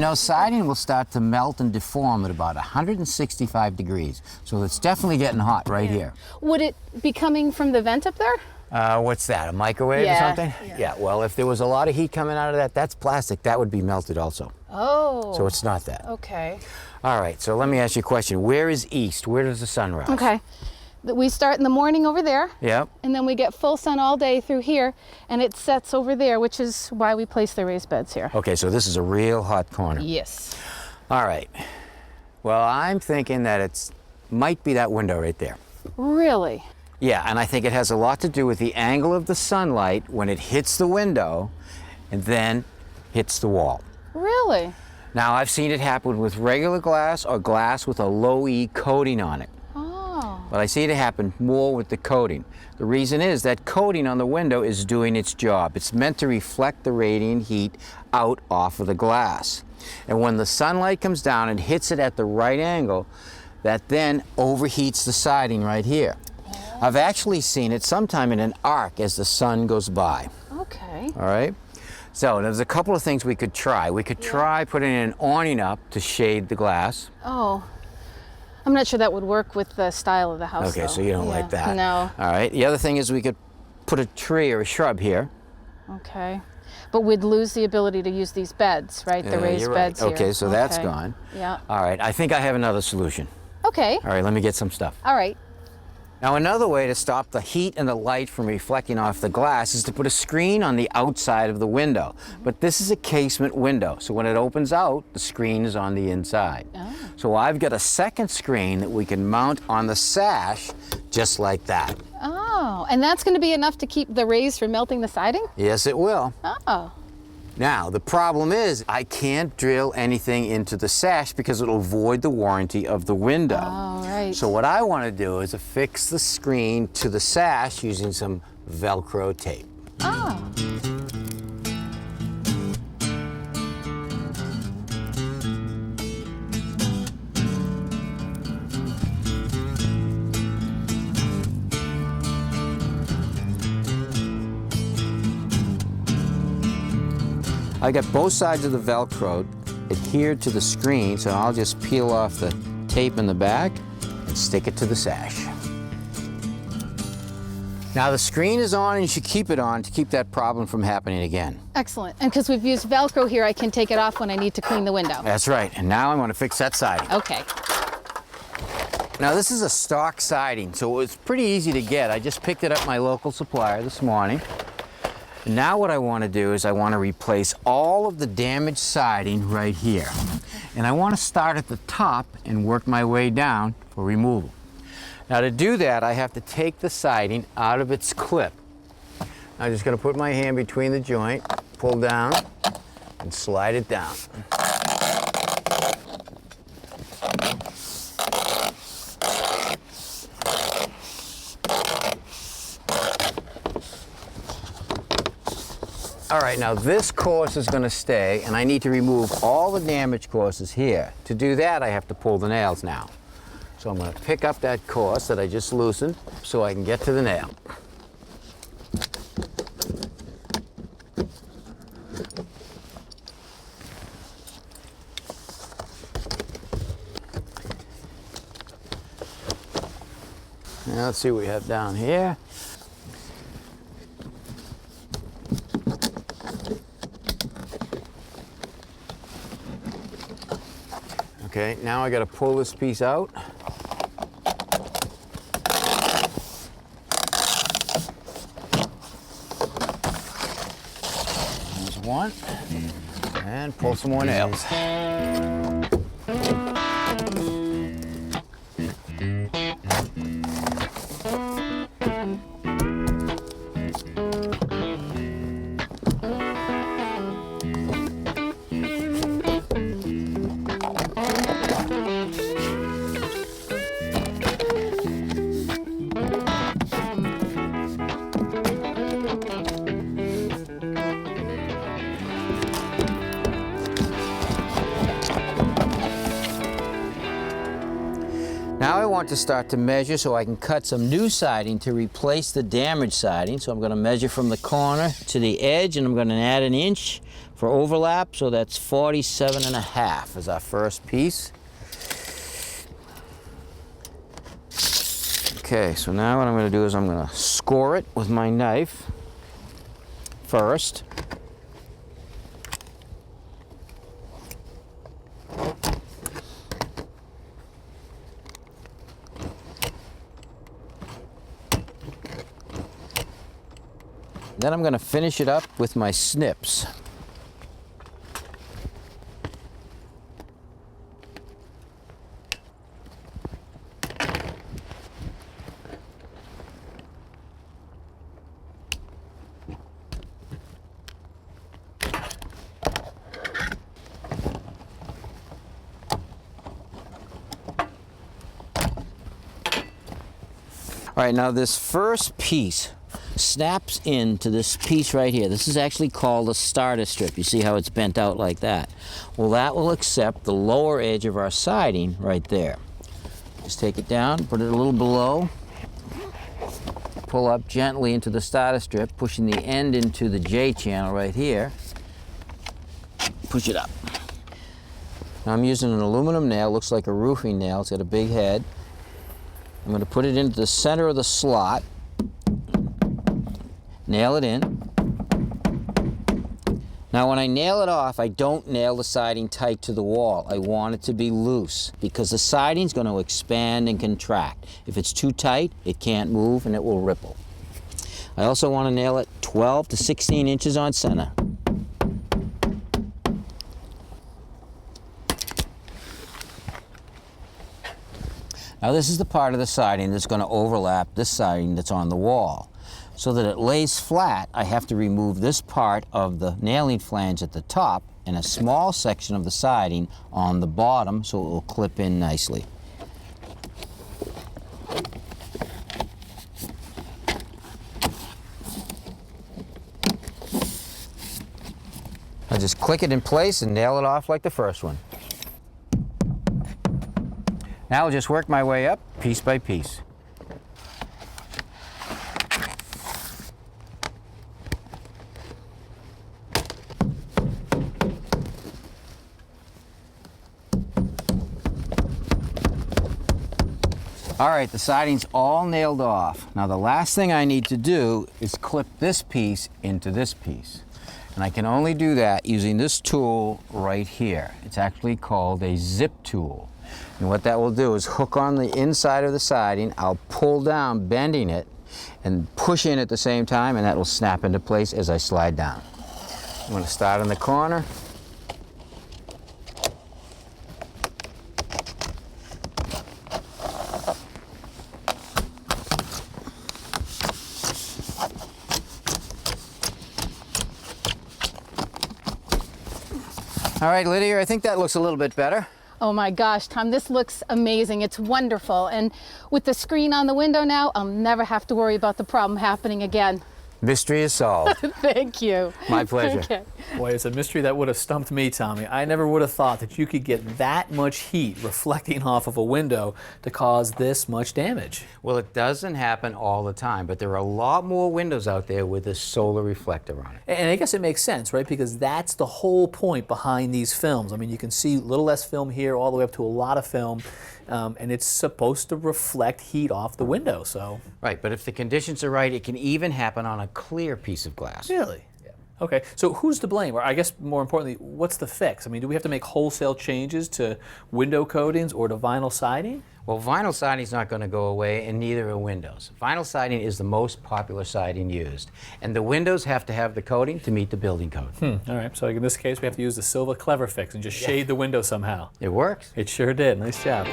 know, siding will start to melt and deform at about 165 degrees. So it's definitely getting hot right here. Would it be coming from the vent up there? What's that, a microwave or something? Yeah, well, if there was a lot of heat coming out of that, that's plastic. That would be melted also. Oh. So it's not that. Okay. All right, so let me ask you a question. Where is east? Where does the sun rise? Okay. We start in the morning over there. Yep. And then we get full sun all day through here, and it sets over there, which is why we place the raised beds here. Okay, so this is a real hot corner. Yes. All right. Well, I'm thinking that it might be that window right there. Really? Yeah, and I think it has a lot to do with the angle of the sunlight when it hits the window and then hits the wall. Really? Now, I've seen it happen with regular glass or glass with a low E coating on it. Oh. But I see it happen more with the coating. The reason is that coating on the window is doing its job. It's meant to reflect the radiant heat out off of the glass. And when the sunlight comes down and hits it at the right angle, that then overheats the siding right here. I've actually seen it sometime in an arc as the sun goes by. Okay. All right? So there's a couple of things we could try. We could try putting an awning up to shade the glass. Oh. I'm not sure that would work with the style of the house, Okay, though. so you don't like that. No. All right. The other thing is we could put a tree or a shrub here. Okay. But we'd lose the ability to use these beds, right? The raised you're right. beds here. Okay, so that's gone. Yeah. All right. I think I have another solution. Okay. All right, let me get some stuff. All right. Now, another way to stop the heat and the light from reflecting off the glass is to put a screen on the outside of the window. But this is a casement window, so when it opens out, the screen is on the inside. Oh. So I've got a second screen that we can mount on the sash, just like that. Oh, and that's going to be enough to keep the rays from melting the siding? Yes, it will. Oh. Now, the problem is I can't drill anything into the sash because it'll void the warranty of the window. Oh, right. So what I want to do is affix the screen to the sash using some Velcro tape. Oh. I got both sides of the Velcro adhered to the screen, so I'll just peel off the tape in the back and stick it to the sash. Now the screen is on and you should keep it on to keep that problem from happening again. Excellent. And because we've used Velcro here, I can take it off when I need to clean the window. That's right. And now I want to fix that siding. Okay. Now this is a stock siding, so it's pretty easy to get. I just picked it up at my local supplier this morning. And now what I want to do is I want to replace all of the damaged siding right here. And I want to start at the top and work my way down for removal. Now to do that, I have to take the siding out of its clip. I'm just going to put my hand between the joint, pull down, and slide it down. All right, now this course is going to stay, and I need to remove all the damaged courses here. To do that, I have to pull the nails now. So I'm going to pick up that course that I just loosened so I can get to the nail. Now let's see what we have down here. Okay, now I got to pull this piece out. There's one. And pull some more nails. want to start to measure so I can cut some new siding to replace the damaged siding. So I'm going to measure from the corner to the edge, and I'm going to add an inch for overlap. So that's 47.5 is our first piece. Okay, so now what I'm going to do is I'm going to score it with my knife first. Then I'm going to finish it up with my snips. All right, now this first piece snaps into this piece right here. This is actually called a starter strip. You see how it's bent out like that? Well, that will accept the lower edge of our siding right there. Just take it down, put it a little below, pull up gently into the starter strip, pushing the end into the J channel right here. Push it up. Now I'm using an aluminum nail, looks like a roofing nail. It's got a big head. I'm going to put it into the center of the slot, nail it in. Now when I nail it off, I don't nail the siding tight to the wall. I want it to be loose because the siding's going to expand and contract. If it's too tight, it can't move and it will ripple. I also want to nail it 12 to 16 inches on center. Now this is the part of the siding that's going to overlap this siding that's on the wall. So that it lays flat, I have to remove this part of the nailing flange at the top and a small section of the siding on the bottom so it will clip in nicely. I just click it in place and nail it off like the first one. Now I'll just work my way up piece by piece. All right, the siding's all nailed off. Now the last thing I need to do is clip this piece into this piece. And I can only do that using this tool right here. It's actually called a zip tool. And what that will do is hook on the inside of the siding. I'll pull down, bending it, and push in at the same time, and that will snap into place as I slide down. I'm going to start in the corner. All right, Lydia, I think that looks a little bit better. Oh my gosh, Tom, this looks amazing. It's wonderful. And with the screen on the window now, I'll never have to worry about the problem happening again. Mystery is solved. Thank you. My pleasure. Okay. Boy, it's a mystery that would have stumped me, Tommy. I never would have thought that you could get that much heat reflecting off of a window to cause this much damage. Well, it doesn't happen all the time, but there are a lot more windows out there with this solar reflector on it. And I guess it makes sense, right? Because that's the whole point behind these films. I mean, you can see a little less film here all the way up to a lot of film, and it's supposed to reflect heat off the window, so. Right, but if the conditions are right, it can even happen on a clear piece of glass. Really? Yeah. Okay, so who's to blame? Or I guess more importantly, what's the fix? I mean, do we have to make wholesale changes to window coatings or to vinyl siding? Well, vinyl siding is not going to go away, and neither are windows. Vinyl siding is the most popular siding used, and the windows have to have the coating to meet the building code. All right, so in this case, we have to use the Silva Clever Fix and just shade the window somehow. It works. It sure did. Nice job.